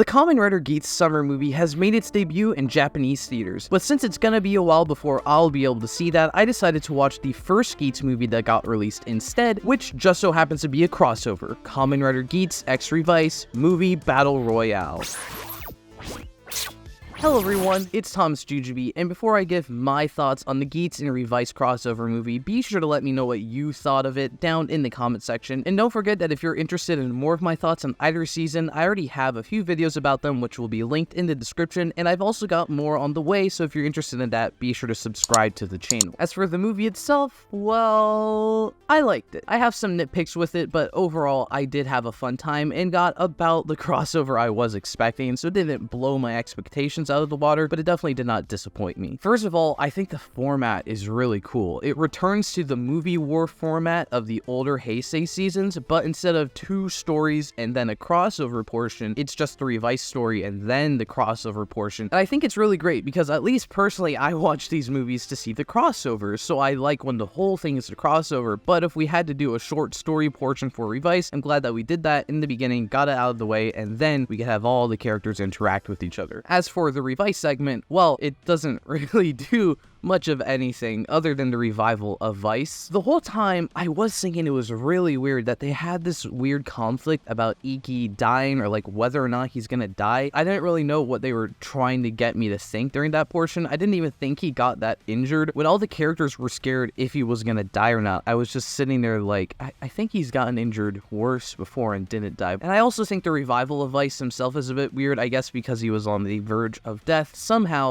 The Kamen Rider Geats summer movie has made its debut in Japanese theaters, but since it's gonna be a while before I'll be able to see that, I decided to watch the first Geats movie that got released instead, which just so happens to be a crossover, Kamen Rider Geats x Revice movie Battle Royale. Hello everyone, it's thomasjujube, and before I give my thoughts on the Geats and Revice crossover movie, be sure to let me know what you thought of it down in the comment section, and don't forget that if you're interested in more of my thoughts on either season, I already have a few videos about them which will be linked in the description, and I've also got more on the way, so if you're interested in that, be sure to subscribe to the channel. As for the movie itself, well, I liked it. I have some nitpicks with it, but overall, I did have a fun time and got about the crossover I was expecting, so it didn't blow my expectations out of the water, but it definitely did not disappoint me. First of all, I think the format is really cool. It returns to the movie war format of the older Heisei seasons, but instead of two stories and then a crossover portion, it's just the Revice story and then the crossover portion. And I think it's really great because at least personally, I watch these movies to see the crossovers, so I like when the whole thing is a crossover, but if we had to do a short story portion for Revice, I'm glad that we did that in the beginning, got it out of the way, and then we could have all the characters interact with each other. As for the Revice segment, well, it doesn't really do much of anything other than the revival of Vice. The whole time, I was thinking it was really weird that they had this weird conflict about Iki dying or like whether or not he's gonna die. I didn't really know what they were trying to get me to think during that portion. I didn't even think he got that injured. When all the characters were scared if he was gonna die or not, I was just sitting there like, I think he's gotten injured worse before and didn't die. And I also think the revival of Vice himself is a bit weird, I guess because he was on the verge of death,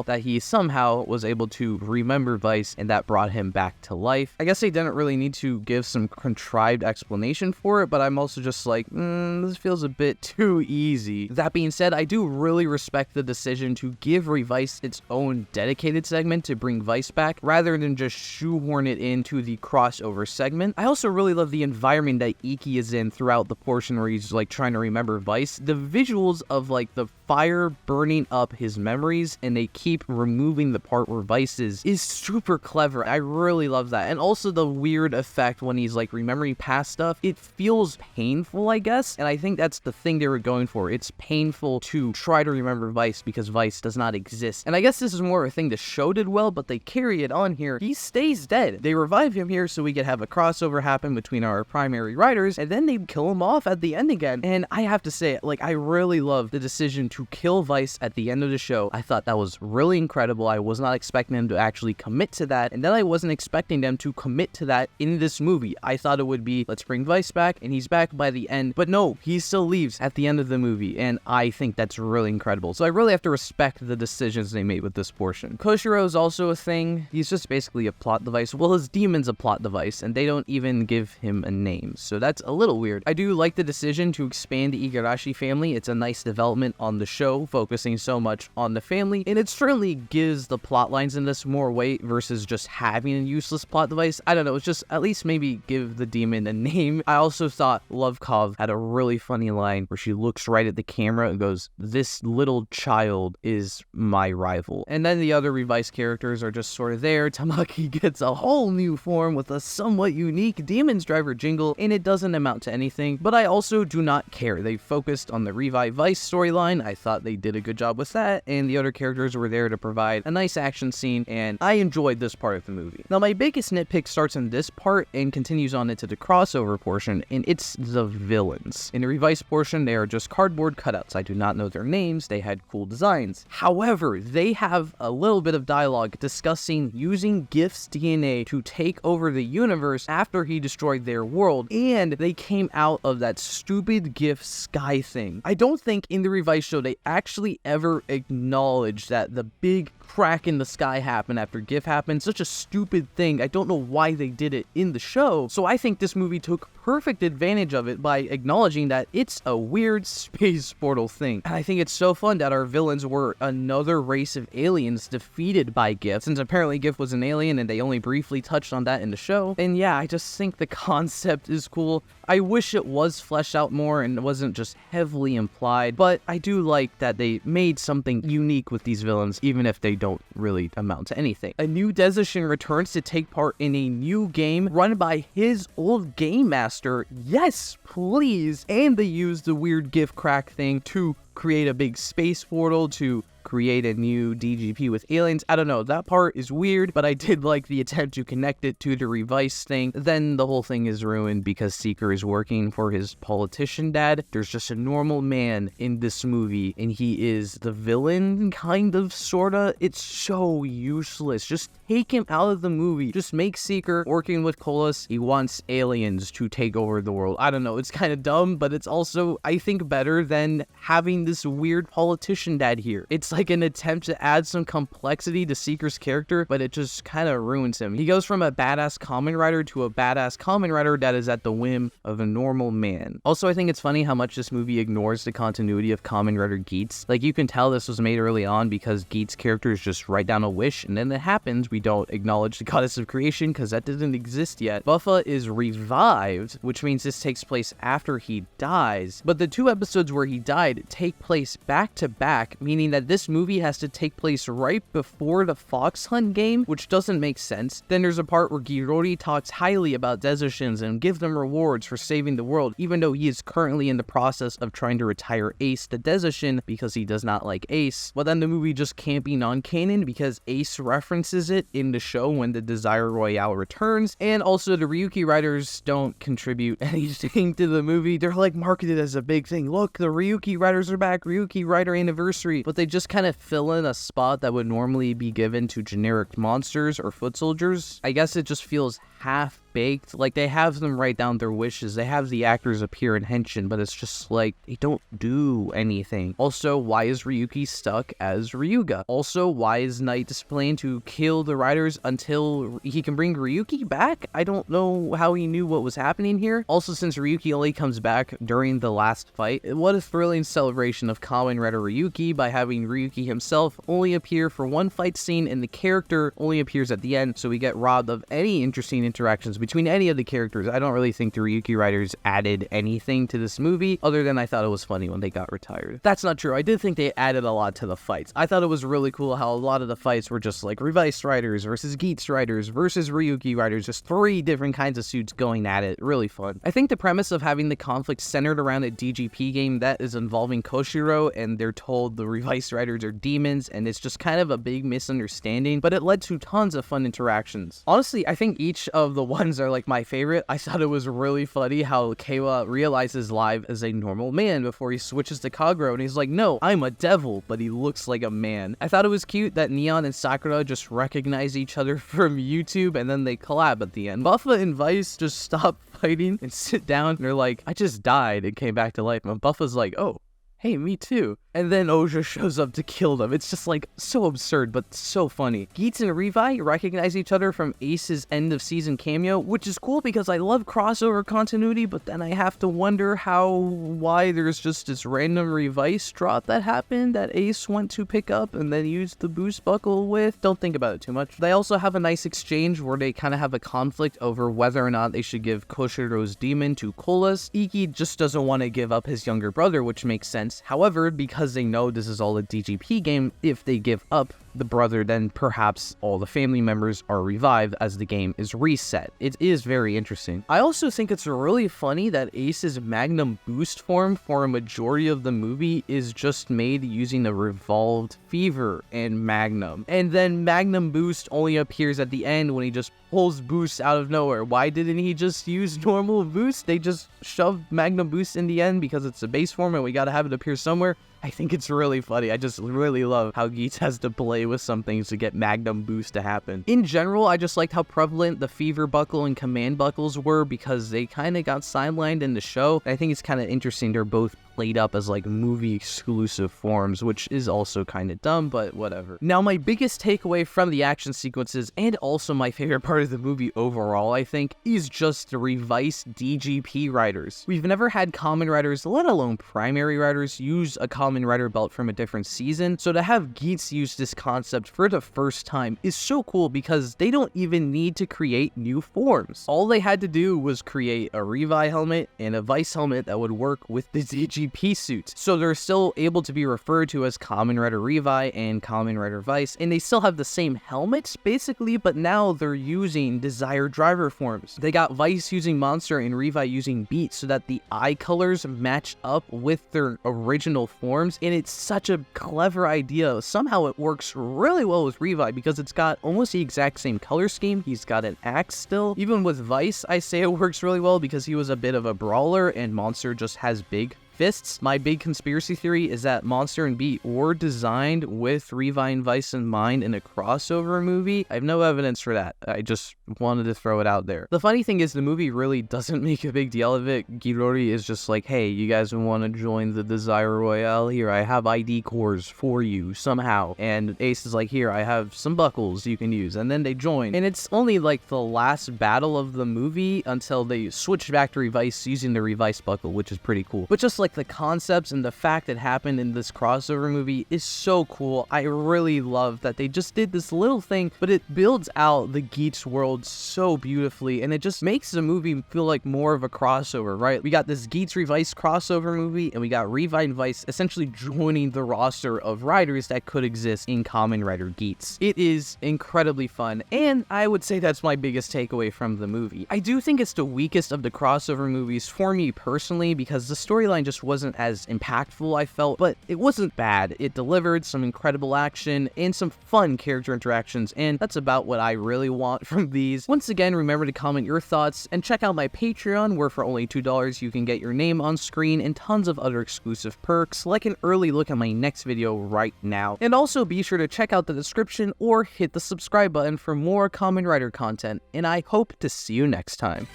that he somehow was able to remember Vice and that brought him back to life. I guess they didn't really need to give some contrived explanation for it, but I'm also just like, this feels a bit too easy. That being said, I do really respect the decision to give Revice its own dedicated segment to bring Vice back, rather than just shoehorn it into the crossover segment. I also really love the environment that Iki is in throughout the portion where he's like trying to remember Vice. The visuals of like the fire burning up his memories and they keep removing the part where Vice is super clever. I really love that. And also the weird effect when he's like remembering past stuff, it feels painful, I guess, and I think that's the thing they were going for. It's painful to try to remember Vice because Vice does not exist, and I guess this is more a thing the show did well, but they carry it on here. He stays dead. They revive him here so we could have a crossover happen between our primary writers, and then they kill him off at the end again. And I have to say, like, I really love the decision to kill Vice at the end of the show. I thought that was really incredible. I was not expecting them to actually commit to that, and then I wasn't expecting them to commit to that in this movie. I thought it would be, let's bring Vice back, and he's back by the end, but no, he still leaves at the end of the movie, and I think that's really incredible. So I really have to respect the decisions they made with this portion. Koshiro is also a thing. He's just basically a plot device. Well, his demon's a plot device, and they don't even give him a name, so that's a little weird. I do like the decision to expand the Igarashi family. It's a nice development on the show, focusing so much on the family, and it certainly gives the plot lines in this more weight versus just having a useless plot device. I don't know, it's just at least maybe give the demon a name. I also thought Lovekov had a really funny line where she looks right at the camera and goes, "This little child is my rival." And then the other Revice characters are just sort of there. Tamaki gets a whole new form with a somewhat unique Demon's Driver jingle, and it doesn't amount to anything, but I also do not care. They focused on the Revive Vice storyline. I thought they did a good job with that, and the other characters were there to provide a nice action scene, and I enjoyed this part of the movie. Now, my biggest nitpick starts in this part and continues on into the crossover portion, and it's the villains. In the Revice portion, they are just cardboard cutouts. I do not know their names. They had cool designs. However, they have a little bit of dialogue discussing using Gift's DNA to take over the universe after he destroyed their world, and they came out of that stupid Gift sky thing. I don't think in the Revice show they actually ever acknowledged that the big crack in the sky happened after Gift happened. Such a stupid thing. I don't know why they did it in the show. So I think this movie took perfect advantage of it by acknowledging that it's a weird space portal thing. And I think it's so fun that our villains were another race of aliens defeated by Gift, since apparently Gift was an alien and they only briefly touched on that in the show. And yeah, I just think the concept is cool. I wish it was fleshed out more and wasn't just heavily implied, but I do like that they made something unique with these villains, even if they don't really amount to anything. A new Desishin returns to take part in a new game run by his old game master. Yes, please. And they use the weird gift crack thing to create a big space portal to create a new DGP with aliens. I don't know, that part is weird, but I did like the attempt to connect it to the Revice thing. Then the whole thing is ruined because Seeker is working for his politician dad. There's just a normal man in this movie, and he is the villain, kind of, sorta. It's so useless. Just take him out of the movie. Just make Seeker working with Colas. He wants aliens to take over the world. I don't know, it's kind of dumb, but it's also, I think, better than having this weird politician dad here. It's like an attempt to add some complexity to Seeker's character, but it just kind of ruins him. He goes from a badass Kamen Rider to a badass Kamen Rider that is at the whim of a normal man. Also, I think it's funny how much this movie ignores the continuity of Kamen Rider Geats. Like, you can tell this was made early on because Geats' characters just write down a wish, and then it happens. We don't acknowledge the goddess of creation because that didn't exist yet. Buffa is revived, which means this takes place after he dies, but the 2 episodes where he died take place back to back, meaning that this movie has to take place right before the Fox Hunt game, which doesn't make sense. Then there's a part where Girori talks highly about Dezushins and give them rewards for saving the world, even though he is currently in the process of trying to retire Ace the Dezushin because he does not like Ace. But then the movie just can't be non-canon because Ace references it in the show when the Desire Royale returns, and also the Ryuki Riders don't contribute anything to the movie. They're like marketed as a big thing. Look, the Ryuki Riders are back, Ryuki Rider anniversary, but they just kind of fill in a spot that would normally be given to generic monsters or foot soldiers. I guess it just feels half-baked. Like, they have them write down their wishes, they have the actors appear in henshin, but it's just like, they don't do anything. Also, why is Ryuki stuck as Ryuga? Also, why is Knight displaying to kill the riders until he can bring Ryuki back? I don't know how he knew what was happening here. Also, since Ryuki only comes back during the last fight, what a thrilling celebration of Kamen Rider Ryuki by having Ryuki himself only appear for one fight scene and the character only appears at the end, so we get robbed of any interesting interactions between any of the characters. I don't really think the Ryuki Riders added anything to this movie, other than I thought it was funny when they got retired. That's not true. I did think they added a lot to the fights. I thought it was really cool how a lot of the fights were just like Revice Riders versus Geats Riders versus Ryuki Riders, just 3 different kinds of suits going at it. Really fun. I think the premise of having the conflict centered around a DGP game that is involving Koshiro, and they're told the Revice Riders are demons, and it's just kind of a big misunderstanding, but it led to tons of fun interactions. Honestly, I think each of the ones are like my favorite. I thought it was really funny how Keiwa realizes live as a normal man before he switches to Kagero, and he's like, no, I'm a devil, but he looks like a man. I thought it was cute that Neon and Sakura just recognize each other from YouTube, and then they collab at the end. Buffa and Vice just stop fighting and sit down, and they're like, I just died and came back to life. And Buffa's like, oh, hey, me too. And then Oja shows up to kill them. It's just like so absurd, but so funny. Geats and Revi recognize each other from Ace's end of season cameo, which is cool because I love crossover continuity, but then I have to wonder why there's just this random Revice drop that happened that Ace went to pick up and then used the boost buckle with. Don't think about it too much. They also have a nice exchange where they kind of have a conflict over whether or not they should give Koshiro's demon to Colas. Iki just doesn't want to give up his younger brother, which makes sense. However, because they know this is all a DGP game, if they give up the brother, then perhaps all the family members are revived as the game is reset. It is very interesting. I also think it's really funny that Ace's Magnum Boost form for a majority of the movie is just made using the Revolved Fever and Magnum. And then Magnum Boost only appears at the end when he just pulls Boost out of nowhere. Why didn't he just use normal Boost? They just shoved Magnum Boost in the end because it's a base form and we gotta have it appear somewhere. I think it's really funny. I just really love how Geats has to play with some things to get Magnum Boost to happen. In general, I just liked how prevalent the Fever Buckle and Command Buckles were because they kind of got sidelined in the show. I think it's kind of interesting they're both played up as like movie exclusive forms, which is also kind of dumb, but whatever. Now, my biggest takeaway from the action sequences, and also my favorite part of the movie overall, I think, is just the Revice DGP riders. We've never had Kamen Riders, let alone primary riders, use a Kamen Rider belt from a different season, so to have Geats use this concept for the first time is so cool because they don't even need to create new forms. All they had to do was create a Revi helmet and a Vice helmet that would work with the DGP GP suits. So they're still able to be referred to as Kamen Rider Revice and Kamen Rider Vice, and they still have the same helmets basically, but now they're using desired driver forms. They got Vice using Monster and Revice using Beat so that the eye colors match up with their original forms, and it's such a clever idea. Somehow it works really well with Revice because it's got almost the exact same color scheme. He's got an axe still. Even with Vice, I say it works really well because he was a bit of a brawler and Monster just has big fists. My big conspiracy theory is that Monster and Beat were designed with Revice and Vice in mind in a crossover movie. I have no evidence for that. I just wanted to throw it out there. The funny thing is the movie really doesn't make a big deal of it. Girori is just like, hey, you guys want to join the Desire Royale? Here, I have ID cores for you somehow. And Ace is like, here, I have some buckles you can use. And then they join. And it's only like the last battle of the movie until they switch back to Revice using the Revice buckle, which is pretty cool. But just like the concepts and the fact it happened in this crossover movie is so cool. I really love that they just did this little thing, but it builds out the Geats world so beautifully, and it just makes the movie feel like more of a crossover, right? We got this Geats Revice crossover movie, and we got Revice and Vice essentially joining the roster of riders that could exist in Kamen Rider Geats. It is incredibly fun, and I would say that's my biggest takeaway from the movie. I do think it's the weakest of the crossover movies for me personally because the storyline just wasn't as impactful, I felt, but it wasn't bad. It delivered some incredible action and some fun character interactions, and that's about what I really want from these. Once again, remember to comment your thoughts and check out my Patreon, where for only $2 you can get your name on screen and tons of other exclusive perks, like an early look at my next video right now. And also be sure to check out the description or hit the subscribe button for more Kamen Rider content, and I hope to see you next time.